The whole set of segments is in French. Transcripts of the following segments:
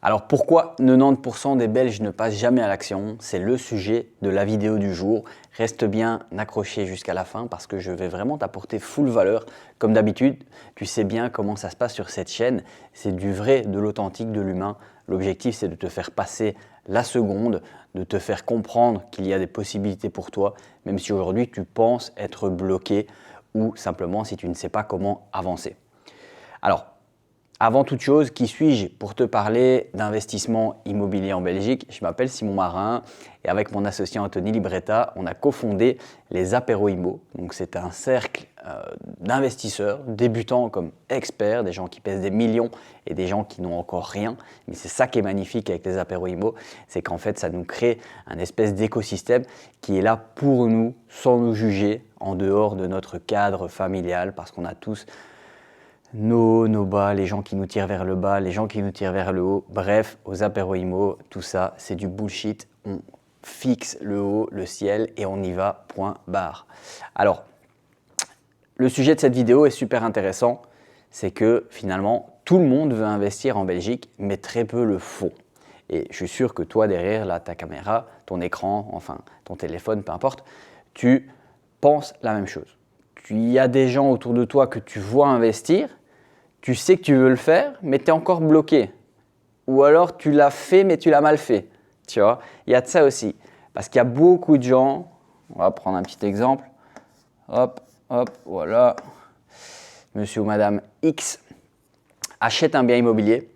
Alors pourquoi 90% des Belges ne passent jamais à l'action? C'est le sujet de la vidéo du jour. Reste bien accroché jusqu'à la fin parce que je vais vraiment t'apporter full valeur. Comme d'habitude, tu sais bien comment ça se passe sur cette chaîne. C'est du vrai, de l'authentique, de l'humain. L'objectif, c'est de te faire passer la seconde, de te faire comprendre qu'il y a des possibilités pour toi, même si aujourd'hui tu penses être bloqué ou simplement si tu ne sais pas comment avancer. Alors, avant toute chose, qui suis-je pour te parler d'investissement immobilier en Belgique? Je m'appelle Simon Marin et avec mon associé Anthony Libretta, on a cofondé les Apéro Immo. Donc c'est un cercle d'investisseurs, débutants comme experts, des gens qui pèsent des millions et des gens qui n'ont encore rien. Mais c'est ça qui est magnifique avec les Apéro Immo, c'est qu'en fait ça nous crée un espèce d'écosystème qui est là pour nous, sans nous juger, en dehors de notre cadre familial, parce qu'on a tous nos bas, les gens qui nous tirent vers le bas, les gens qui nous tirent vers le haut. Bref, aux Apéro Immo, tout ça, c'est du bullshit. On fixe le haut, le ciel et on y va, point barre. Alors, le sujet de cette vidéo est super intéressant. C'est que finalement, tout le monde veut investir en Belgique, mais très peu le font. Et je suis sûr que toi, derrière là, ta caméra, ton écran, enfin ton téléphone, peu importe, tu penses la même chose. Il y a des gens autour de toi que tu vois investir, tu sais que tu veux le faire, mais tu es encore bloqué. Ou alors tu l'as fait, mais tu l'as mal fait. Tu vois, il y a de ça aussi. Parce qu'il y a beaucoup de gens, on va prendre un petit exemple. Hop, hop, voilà. Monsieur ou madame X achète un bien immobilier,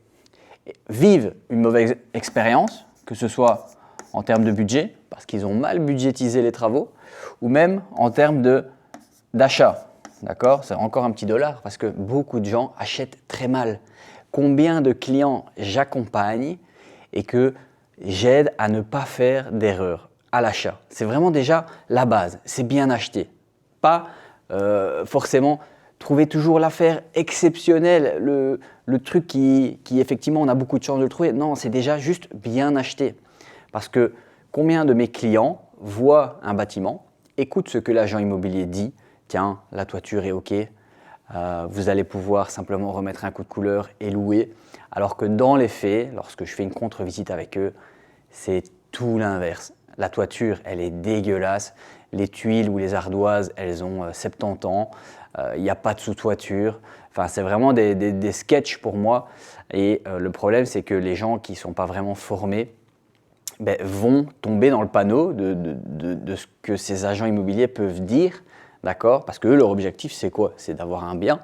vivent une mauvaise expérience, que ce soit en termes de budget, parce qu'ils ont mal budgétisé les travaux, ou même en termes d'achat. D'accord? C'est encore un petit dollar parce que beaucoup de gens achètent très mal. Combien de clients j'accompagne et que j'aide à ne pas faire d'erreur à l'achat? C'est vraiment déjà la base, c'est bien acheter. Pas forcément trouver toujours l'affaire exceptionnelle, le truc qui effectivement on a beaucoup de chance de le trouver. Non, c'est déjà juste bien acheter. Parce que combien de mes clients voient un bâtiment, écoutent ce que l'agent immobilier dit, tiens, la toiture est OK, vous allez pouvoir simplement remettre un coup de couleur et louer. Alors que dans les faits, lorsque je fais une contre-visite avec eux, c'est tout l'inverse. La toiture, elle est dégueulasse. Les tuiles ou les ardoises, elles ont 70 ans. Il n'y a pas de sous-toiture. Enfin, c'est vraiment des sketchs pour moi. Et le problème, c'est que les gens qui ne sont pas vraiment formés vont tomber dans le panneau de ce que ces agents immobiliers peuvent dire. D'accord? Parce que eux, leur objectif, c'est quoi? C'est d'avoir un bien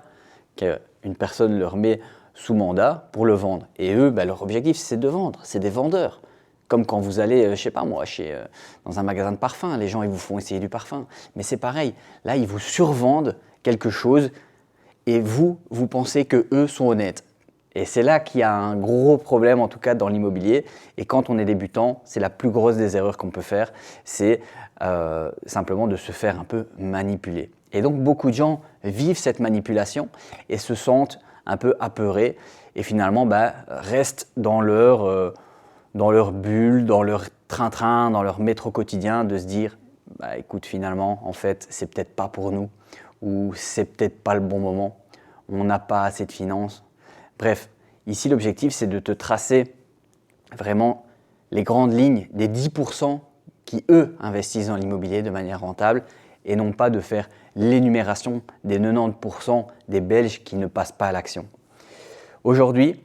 qu'une personne leur met sous mandat pour le vendre. Et eux, leur objectif, c'est de vendre. C'est des vendeurs. Comme quand vous allez, je sais pas moi, dans un magasin de parfum, les gens ils vous font essayer du parfum. Mais c'est pareil, là ils vous survendent quelque chose et vous pensez que eux sont honnêtes. Et c'est là qu'il y a un gros problème en tout cas dans l'immobilier. Et quand on est débutant, c'est la plus grosse des erreurs qu'on peut faire, c'est simplement de se faire un peu manipuler. Et donc beaucoup de gens vivent cette manipulation et se sentent un peu apeurés et finalement restent dans leur bulle, dans leur train-train, dans leur métro quotidien, de se dire écoute, finalement, en fait, c'est peut-être pas pour nous, ou c'est peut-être pas le bon moment, on n'a pas assez de finances. Bref, ici, l'objectif, c'est de te tracer vraiment les grandes lignes des 10% qui, eux, investissent dans l'immobilier de manière rentable et non pas de faire l'énumération des 90% des Belges qui ne passent pas à l'action. Aujourd'hui,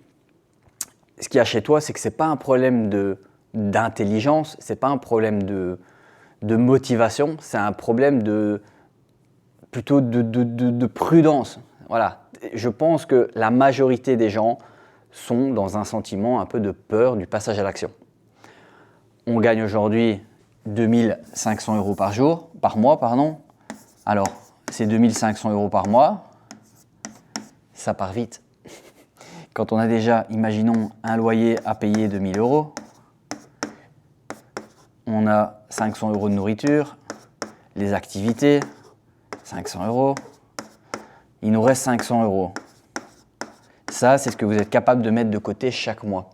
ce qu'il y a chez toi, c'est que ce n'est pas un problème d'intelligence, ce n'est pas un problème de motivation, c'est un problème plutôt de prudence. Voilà. Je pense que la majorité des gens sont dans un sentiment un peu de peur du passage à l'action. On gagne aujourd'hui 2500 € par mois. Alors, c'est 2500 € par mois, ça part vite. Quand on a déjà, imaginons, un loyer à payer de 1000 €, on a 500 € de nourriture, les activités, 500 €, il nous reste 500 €. Ça, c'est ce que vous êtes capable de mettre de côté chaque mois.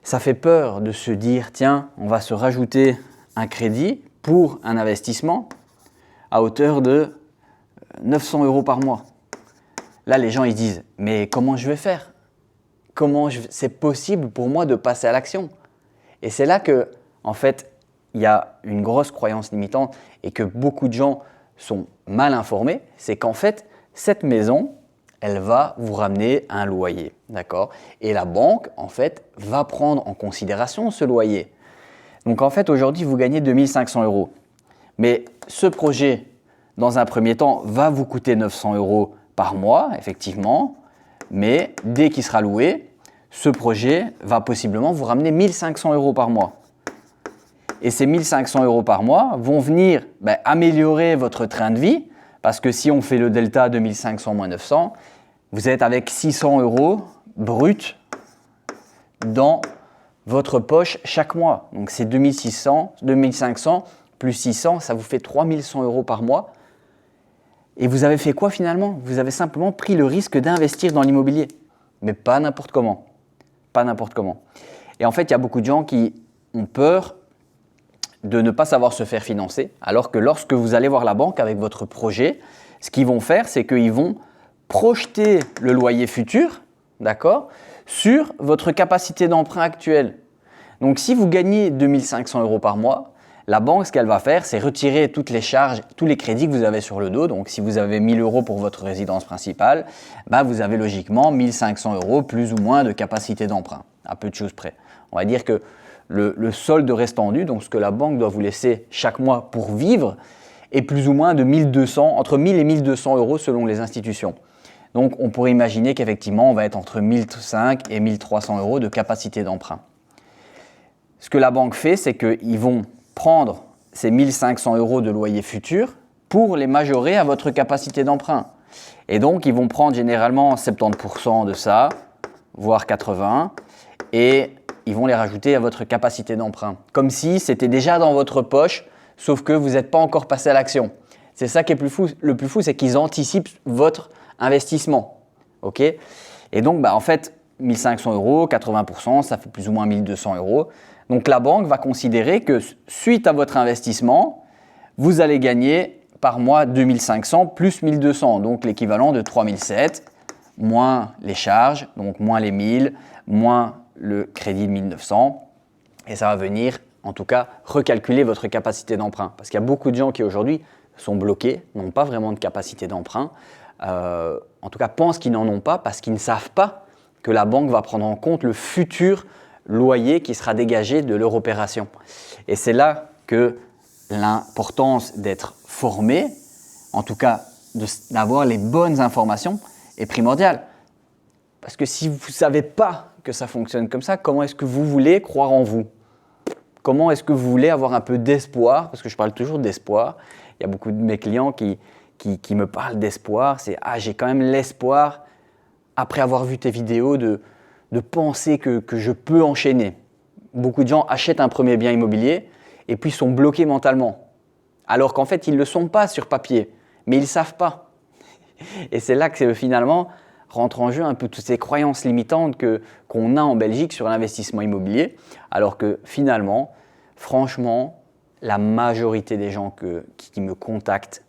Ça fait peur de se dire, tiens, on va se rajouter un crédit pour un investissement à hauteur de 900 € par mois. Là, les gens ils disent, mais comment je vais faire? comment c'est possible pour moi de passer à l'action? Et c'est là que, en fait, il y a une grosse croyance limitante et que beaucoup de gens sont mal informés, c'est qu'en fait, cette maison, elle va vous ramener un loyer, d'accord? Et la banque, en fait, va prendre en considération ce loyer. Donc, en fait, aujourd'hui, vous gagnez 2 500 €. Mais ce projet, dans un premier temps, va vous coûter 900 € par mois, effectivement. Mais dès qu'il sera loué, ce projet va possiblement vous ramener 1 500 € par mois. Et ces 1 500 € par mois vont venir améliorer votre train de vie, parce que si on fait le delta 2 500 moins 900, vous êtes avec 600 € brut dans votre poche chaque mois. Donc c'est 2600, 2500 plus 600, ça vous fait 3100 € par mois. Et vous avez fait quoi finalement? Vous avez simplement pris le risque d'investir dans l'immobilier, mais pas n'importe comment. Pas n'importe comment. Et en fait, il y a beaucoup de gens qui ont peur de ne pas savoir se faire financer, alors que lorsque vous allez voir la banque avec votre projet, ce qu'ils vont faire, c'est qu'ils vont projeter le loyer futur, d'accord, sur votre capacité d'emprunt actuelle. Donc si vous gagnez 2 500 € par mois, la banque, ce qu'elle va faire, c'est retirer toutes les charges, tous les crédits que vous avez sur le dos. Donc si vous avez 1 000 € pour votre résidence principale, vous avez logiquement 1 500 € plus ou moins de capacité d'emprunt, à peu de choses près. On va dire que le solde restant dû, donc ce que la banque doit vous laisser chaque mois pour vivre, est plus ou moins de 1200, entre 1000 et 1200 € selon les institutions. Donc on pourrait imaginer qu'effectivement on va être entre 1500 et 1300 € de capacité d'emprunt. Ce que la banque fait, c'est qu'ils vont prendre ces 1 500 € de loyer futur pour les majorer à votre capacité d'emprunt. Et donc ils vont prendre généralement 70% de ça, voire 80%, et ils vont les rajouter à votre capacité d'emprunt. Comme si c'était déjà dans votre poche, sauf que vous n'êtes pas encore passé à l'action. C'est ça qui est le plus fou, c'est qu'ils anticipent votre investissement. Okay, et donc, en fait, 1 500 €, 80%, ça fait plus ou moins 1 200 €. Donc, la banque va considérer que suite à votre investissement, vous allez gagner par mois 2 500 plus 1 200, donc l'équivalent de 3 700, moins les charges, donc moins les 1000, moins le crédit de 1 900. Et ça va venir, en tout cas, recalculer votre capacité d'emprunt. Parce qu'il y a beaucoup de gens qui aujourd'hui sont bloqués, n'ont pas vraiment de capacité d'emprunt, en tout cas pensent qu'ils n'en ont pas parce qu'ils ne savent pas que la banque va prendre en compte le futur loyer qui sera dégagé de leur opération. Et c'est là que l'importance d'être formé, en tout cas d'avoir les bonnes informations, est primordiale. Parce que si vous ne savez pas que ça fonctionne comme ça, comment est-ce que vous voulez croire en vous? Comment est-ce que vous voulez avoir un peu d'espoir? Parce que je parle toujours d'espoir. Il y a beaucoup de mes clients qui me parlent d'espoir. C'est « Ah, j'ai quand même l'espoir, après avoir vu tes vidéos, de penser que je peux enchaîner. » Beaucoup de gens achètent un premier bien immobilier et puis sont bloqués mentalement. Alors qu'en fait, ils ne le sont pas sur papier, mais ils ne savent pas. Et c'est là que finalement rentrent en jeu un peu toutes ces croyances limitantes qu'on a en Belgique sur l'investissement immobilier, alors que finalement, franchement, la majorité des gens qui me contactent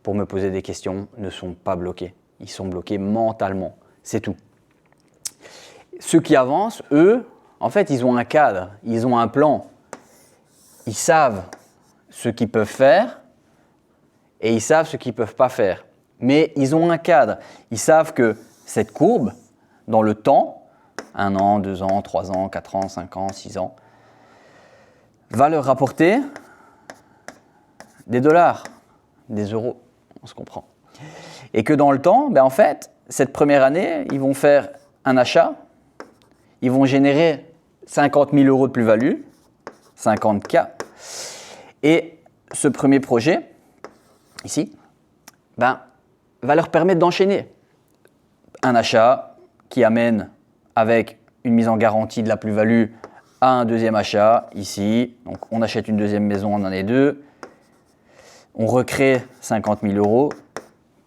pour me poser des questions ne sont pas bloqués. Ils sont bloqués mentalement, c'est tout. Ceux qui avancent, eux, en fait, ils ont un cadre, ils ont un plan. Ils savent ce qu'ils peuvent faire et ils savent ce qu'ils ne peuvent pas faire. Mais ils ont un cadre. Ils savent que cette courbe, dans le temps, 1 an, 2 ans, 3 ans, 4 ans, 5 ans, 6 ans, va leur rapporter des dollars, des euros, on se comprend. Et que dans le temps, en fait, cette première année, ils vont faire un achat, ils vont générer 50 000 € de plus-value, 50K, et ce premier projet, ici, va leur permettre d'enchaîner. Un achat qui amène avec une mise en garantie de la plus-value à un deuxième achat, ici. Donc on achète une deuxième maison en année 2. On recrée 50 000 €,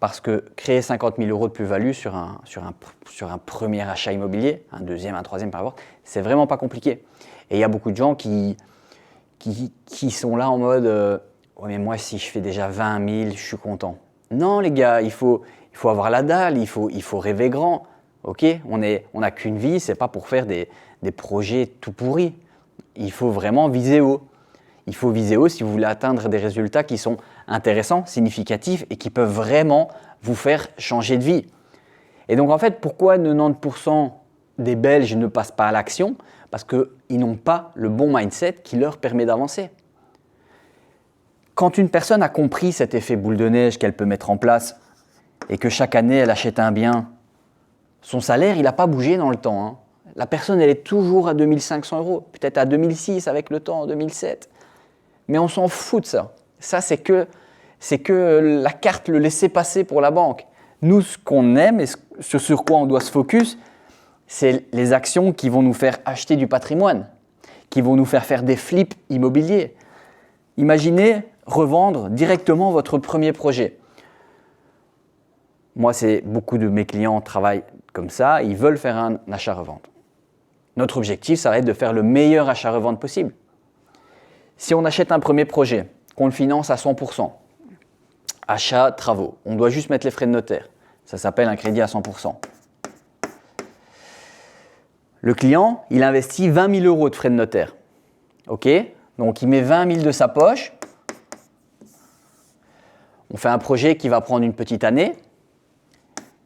parce que créer 50 000 € de plus-value sur un premier achat immobilier, un deuxième, un troisième, par exemple, c'est vraiment pas compliqué. Et il y a beaucoup de gens qui sont là en mode ouais, mais moi, si je fais déjà 20 000, je suis content. Non, les gars, il faut avoir la dalle, il faut rêver grand. Ok, on n'a qu'une vie, c'est pas pour faire des projets tout pourris. Il faut vraiment viser haut. Il faut viser haut si vous voulez atteindre des résultats qui sont intéressants, significatifs et qui peuvent vraiment vous faire changer de vie. Et donc en fait, pourquoi 90% des Belges ne passent pas à l'action? Parce qu'ils n'ont pas le bon mindset qui leur permet d'avancer. Quand une personne a compris cet effet boule de neige qu'elle peut mettre en place et que chaque année elle achète un bien, son salaire il n'a pas bougé dans le temps. Hein. La personne elle est toujours à 2500 €, peut-être à 2006 avec le temps, 2007. Mais on s'en fout de ça. Ça c'est que la carte, le laisser-passer pour la banque. Nous ce qu'on aime et ce sur quoi on doit se focus, c'est les actions qui vont nous faire acheter du patrimoine, qui vont nous faire des flips immobiliers. Imaginez revendre directement votre premier projet. Moi, beaucoup de mes clients travaillent comme ça, ils veulent faire un achat-revente. Notre objectif, ça va être de faire le meilleur achat-revente possible. Si on achète un premier projet, qu'on le finance à 100%, achat, travaux, on doit juste mettre les frais de notaire. Ça s'appelle un crédit à 100%. Le client, il investit 20 000 € de frais de notaire. Ok? Donc, il met 20 000 de sa poche. On fait un projet qui va prendre une petite année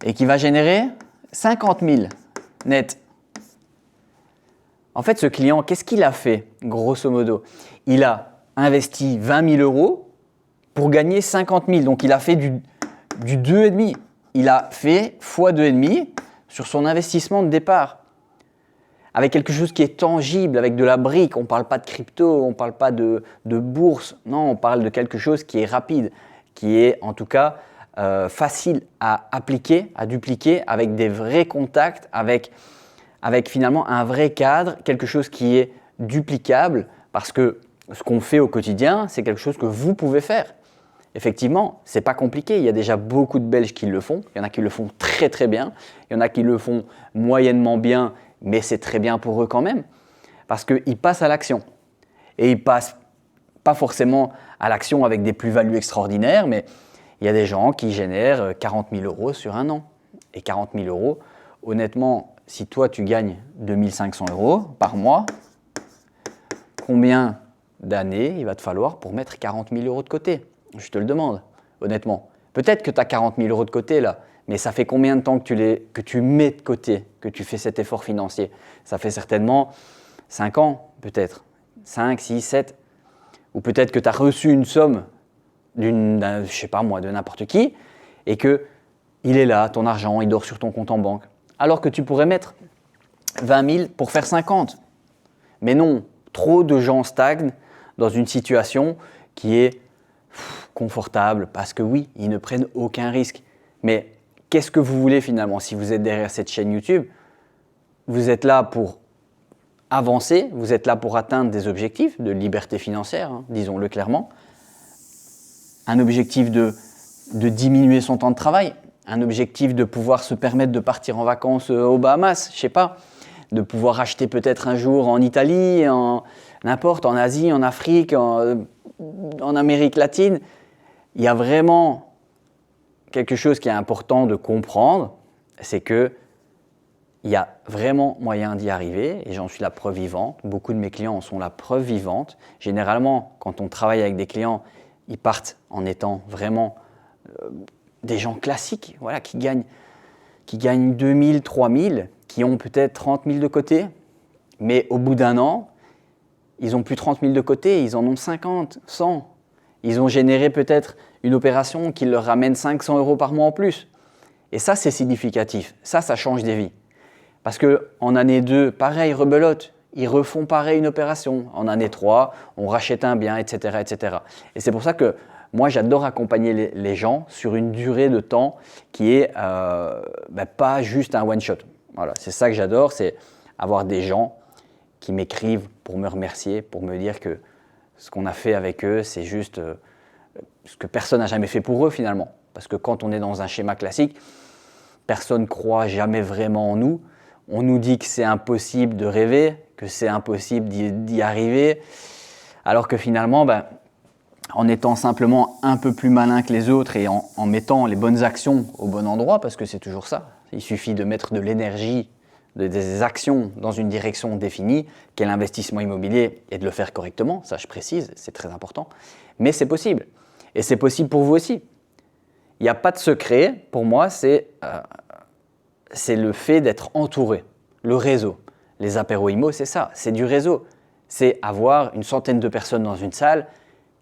et qui va générer 50 000 net. En fait, ce client, qu'est-ce qu'il a fait, grosso modo? Il a investi 20 000 € pour gagner 50 000. Donc, il a fait du 2,5. Il a fait fois 2,5 sur son investissement de départ. Avec quelque chose qui est tangible, avec de la brique. On ne parle pas de crypto, on ne parle pas de bourse. Non, on parle de quelque chose qui est rapide, qui est en tout cas facile à appliquer, à dupliquer, avec des vrais contacts, avec finalement un vrai cadre, quelque chose qui est duplicable, parce que ce qu'on fait au quotidien, c'est quelque chose que vous pouvez faire. Effectivement, ce n'est pas compliqué. Il y a déjà beaucoup de Belges qui le font. Il y en a qui le font très très bien. Il y en a qui le font moyennement bien, mais c'est très bien pour eux quand même. Parce qu'ils passent à l'action. Et ils passent pas forcément à l'action avec des plus-values extraordinaires, mais il y a des gens qui génèrent 40 000 € sur un an. Et 40 000 €, honnêtement, si toi tu gagnes 2 500 € par mois, combien d'années il va te falloir pour mettre 40 000 € de côté? Je te le demande, honnêtement. Peut-être que tu as 40 000 € de côté là, mais ça fait combien de temps que tu mets de côté, que tu fais cet effort financier? Ça fait certainement 5 ans, peut-être. 5, 6, 7. Ou peut-être que tu as reçu une somme je sais pas moi, de n'importe qui, et que il est là, ton argent, il dort sur ton compte en banque. Alors que tu pourrais mettre 20 000 pour faire 50. Mais non, trop de gens stagnent dans une situation qui est confortable, parce que oui, ils ne prennent aucun risque. Mais qu'est-ce que vous voulez finalement si vous êtes derrière cette chaîne YouTube? Vous êtes là pour avancer, vous êtes là pour atteindre des objectifs de liberté financière, hein, disons-le clairement. Un objectif de diminuer son temps de travail, un objectif de pouvoir se permettre de partir en vacances aux Bahamas, je sais pas, de pouvoir acheter peut-être un jour en Italie, n'importe, en Asie, en Afrique, en Amérique latine. Il y a vraiment quelque chose qui est important de comprendre, c'est que il y a vraiment moyen d'y arriver et j'en suis la preuve vivante. Beaucoup de mes clients en sont la preuve vivante. Généralement, quand on travaille avec des clients, ils partent en étant vraiment des gens classiques, voilà, qui gagnent 2 000, 3 000, qui ont peut-être 30 000 de côté, mais au bout d'un an, ils n'ont plus 30 000 de côté, ils en ont 50, 100. Ils ont généré peut-être une opération qui leur ramène 500 € par mois en plus. Et ça, c'est significatif. Ça change des vies. Parce qu'en année 2, pareil, rebelote. Ils refont pareil une opération. En année 3, on rachète un bien, etc. etc. Et c'est pour ça que moi, j'adore accompagner les gens sur une durée de temps qui est pas juste un one-shot. Voilà, c'est ça que j'adore, c'est avoir des gens qui m'écrivent pour me remercier, pour me dire que ce qu'on a fait avec eux, c'est juste ce que personne n'a jamais fait pour eux finalement. Parce que quand on est dans un schéma classique, personne ne croit jamais vraiment en nous. On nous dit que c'est impossible de rêver, que c'est impossible d'y arriver, alors que finalement, en étant simplement un peu plus malin que les autres et en mettant les bonnes actions au bon endroit, parce que c'est toujours ça, Il suffit de mettre de l'énergie, des actions dans une direction définie, qu'est l'investissement immobilier, et de le faire correctement. Ça, je précise, c'est très important. Mais c'est possible. Et c'est possible pour vous aussi. Il n'y a pas de secret. Pour moi, c'est le fait d'être entouré. Le réseau. Les apéros IMO, c'est ça. C'est du réseau. C'est avoir une centaine de personnes dans une salle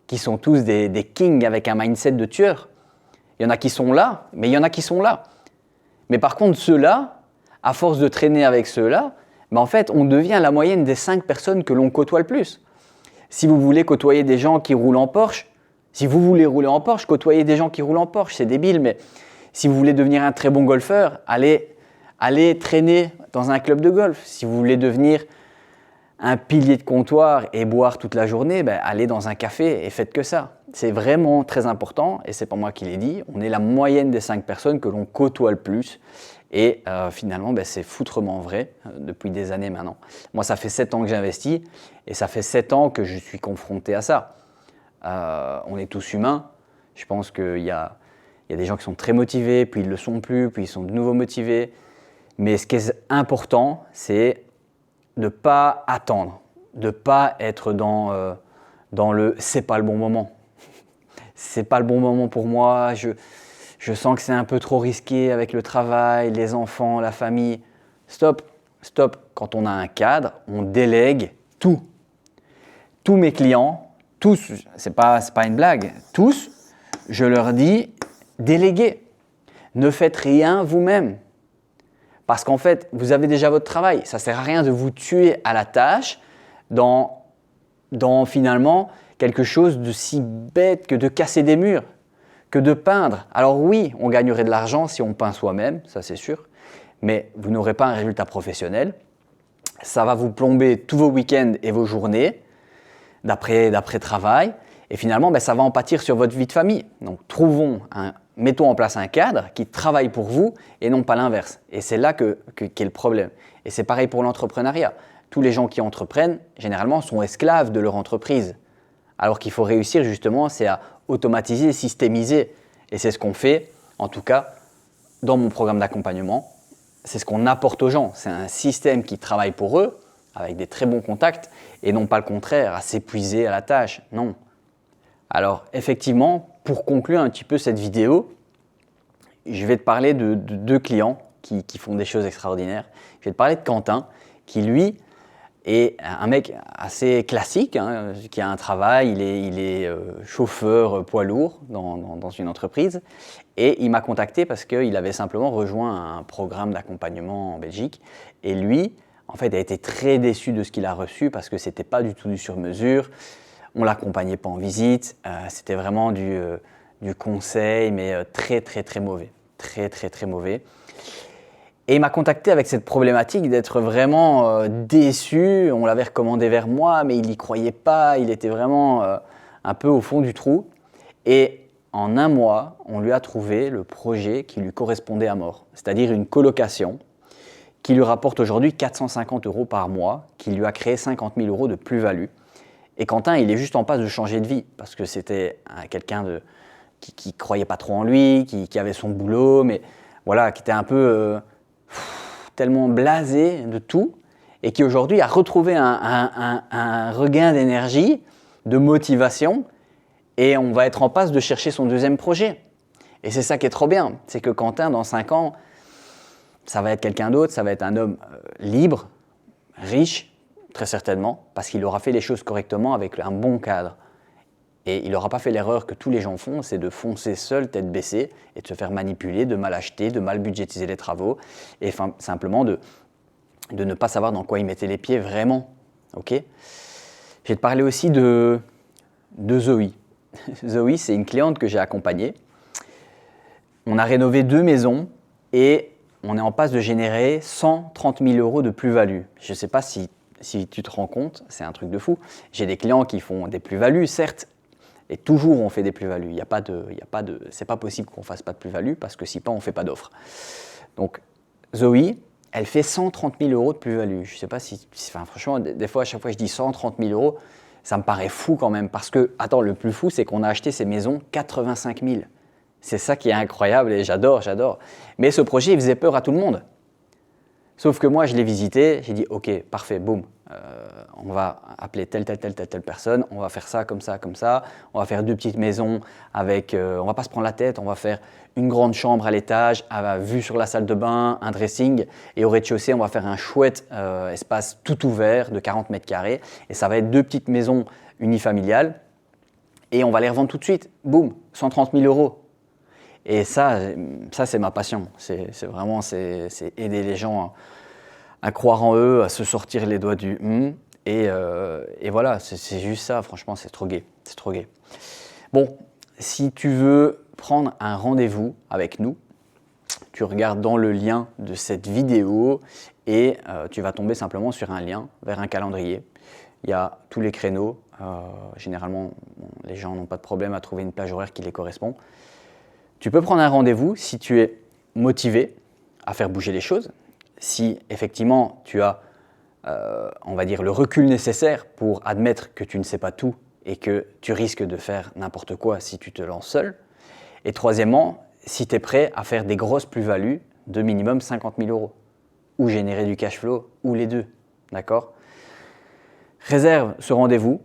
qui sont tous des kings avec un mindset de tueur. Il y en a qui sont là, mais il y en a qui sont là. Mais par contre, ceux-là, à force de traîner avec ceux-là, en fait, on devient la moyenne des 5 personnes que l'on côtoie le plus. Si vous voulez côtoyer des gens qui roulent en Porsche, si vous voulez rouler en Porsche, côtoyez des gens qui roulent en Porsche, c'est débile, mais si vous voulez devenir un très bon golfeur, allez traîner dans un club de golf. Si vous voulez devenir un pilier de comptoir et boire toute la journée, allez dans un café et faites que ça. C'est vraiment très important et c'est pas moi qui l'ai dit. On est la moyenne des 5 personnes que l'on côtoie le plus et finalement c'est foutrement vrai depuis des années maintenant. Moi ça fait 7 ans que j'investis et ça fait 7 ans que je suis confronté à ça. On est tous humains. Je pense qu'il y a des gens qui sont très motivés, puis ils ne le sont plus, puis ils sont de nouveau motivés. Mais ce qui est important, c'est de ne pas attendre, de ne pas être dans le « c'est pas le bon moment ». C'est pas le bon moment pour moi, je sens que c'est un peu trop risqué avec le travail, les enfants, la famille. Stop. Quand on a un cadre, on délègue tout. Tous mes clients, tous, c'est pas une blague, tous, je leur dis déléguez. Ne faites rien vous-même. Parce qu'en fait, vous avez déjà votre travail. Ça ne sert à rien de vous tuer à la tâche dans finalement quelque chose de si bête que de casser des murs, que de peindre. Alors oui, on gagnerait de l'argent si on peint soi-même, ça c'est sûr, mais vous n'aurez pas un résultat professionnel. Ça va vous plomber tous vos week-ends et vos journées d'après-travail. Et finalement, ça va en pâtir sur votre vie de famille. Donc mettons en place un cadre qui travaille pour vous et non pas l'inverse. Et c'est là qu'est le problème. Et c'est pareil pour l'entrepreneuriat. Tous les gens qui entreprennent, généralement, sont esclaves de leur entreprise. Alors qu'il faut réussir justement, c'est à automatiser, systémiser. Et c'est ce qu'on fait, en tout cas, dans mon programme d'accompagnement. C'est ce qu'on apporte aux gens. C'est un système qui travaille pour eux, avec des très bons contacts, et non pas le contraire, à s'épuiser à la tâche. Non. Alors, effectivement, pour conclure un petit peu cette vidéo, je vais te parler de 2 clients qui font des choses extraordinaires. Je vais te parler de Quentin, qui lui est un mec assez classique, qui a un travail, il est chauffeur poids lourd dans une entreprise. Et il m'a contacté parce qu'il avait simplement rejoint un programme d'accompagnement en Belgique. Et lui, en fait, a été très déçu de ce qu'il a reçu parce que ce n'était pas du tout du sur-mesure. On ne l'accompagnait pas en visite, c'était vraiment du conseil, mais très mauvais. Très mauvais. Et il m'a contacté avec cette problématique d'être vraiment déçu. On l'avait recommandé vers moi, mais il n'y croyait pas. Il était vraiment un peu au fond du trou. Et en un mois, on lui a trouvé le projet qui lui correspondait à mort, c'est-à-dire une colocation qui lui rapporte aujourd'hui 450 € par mois, qui lui a créé 50 000 € de plus-value. Et Quentin, il est juste en passe de changer de vie parce que c'était quelqu'un qui croyait pas trop en lui, qui avait son boulot, mais voilà, qui était un peu tellement blasé de tout et qui aujourd'hui a retrouvé un regain d'énergie, de motivation et on va être en passe de chercher son deuxième projet. Et c'est ça qui est trop bien, c'est que Quentin, dans 5 ans, ça va être quelqu'un d'autre, ça va être un homme libre, riche, très certainement, parce qu'il aura fait les choses correctement avec un bon cadre. Et il n'aura pas fait l'erreur que tous les gens font, c'est de foncer seul, tête baissée, et de se faire manipuler, de mal acheter, de mal budgétiser les travaux, et simplement de ne pas savoir dans quoi il mettait les pieds vraiment. Okay. Je vais te parler aussi de Zoé. Zoé, c'est une cliente que j'ai accompagnée. On a rénové 2 maisons et on est en passe de générer 130 000 € de plus-value. Je ne sais pas si tu te rends compte, c'est un truc de fou. J'ai des clients qui font des plus-values, certes, et toujours on fait des plus-values. C'est pas possible qu'on ne fasse pas de plus-value parce que si pas, on ne fait pas d'offre. Donc, Zoé, elle fait 130 000 € de plus-value. Je ne sais pas franchement, des fois, à chaque fois que je dis 130 000 €, ça me paraît fou quand même parce que, attends, le plus fou, c'est qu'on a acheté ces maisons 85 000. C'est ça qui est incroyable et j'adore, j'adore. Mais ce projet, il faisait peur à tout le monde. Sauf que moi, je l'ai visité, j'ai dit, ok, parfait, boum, on va appeler telle personne, on va faire ça, on va faire 2 petites maisons avec, on va pas se prendre la tête, on va faire une grande chambre à l'étage, à vue sur la salle de bain, un dressing, et au rez-de-chaussée, on va faire un chouette espace tout ouvert de 40 mètres carrés, et ça va être 2 petites maisons unifamiliales, et on va les revendre tout de suite, boum, 130 000 euros. Et ça c'est ma passion. C'est vraiment aider les gens à croire en eux, à se sortir les doigts du « et voilà, c'est juste ça. Franchement, c'est trop gai. C'est trop gai. Bon, si tu veux prendre un rendez-vous avec nous, tu regardes dans le lien de cette vidéo et tu vas tomber simplement sur un lien vers un calendrier. Il y a tous les créneaux. Généralement, les gens n'ont pas de problème à trouver une plage horaire qui les correspond. Tu peux prendre un rendez-vous si tu es motivé à faire bouger les choses, si effectivement tu as, on va dire, le recul nécessaire pour admettre que tu ne sais pas tout et que tu risques de faire n'importe quoi si tu te lances seul. Et troisièmement, si tu es prêt à faire des grosses plus-values de minimum 50 000 euros ou générer du cash flow ou les deux, d'accord? Réserve ce rendez-vous.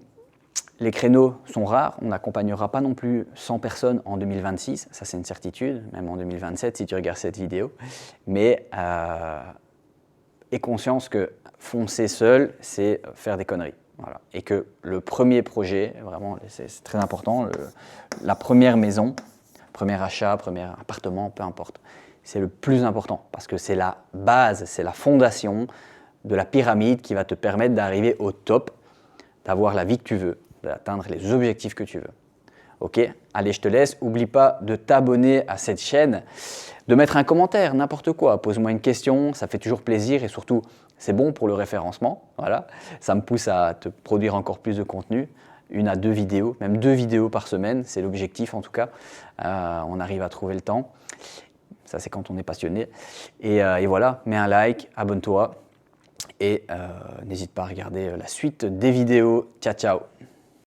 Les créneaux sont rares, on n'accompagnera pas non plus 100 personnes en 2026, ça c'est une certitude, même en 2027 si tu regardes cette vidéo. Mais aie conscience que foncer seul, c'est faire des conneries. Voilà. Et que le premier projet, vraiment, c'est très important, la première maison, premier achat, premier appartement, peu importe, c'est le plus important parce que c'est la base, c'est la fondation de la pyramide qui va te permettre d'arriver au top, d'avoir la vie que tu veux, d'atteindre les objectifs que tu veux. Ok, allez, je te laisse. N'oublie pas de t'abonner à cette chaîne, de mettre un commentaire, n'importe quoi. Pose-moi une question, ça fait toujours plaisir et surtout, c'est bon pour le référencement. Voilà, ça me pousse à te produire encore plus de contenu. 1 à 2 vidéos, même 2 vidéos par semaine, c'est l'objectif en tout cas. On arrive à trouver le temps. Ça, c'est quand on est passionné. Et voilà, mets un like, abonne-toi et n'hésite pas à regarder la suite des vidéos. Ciao, ciao!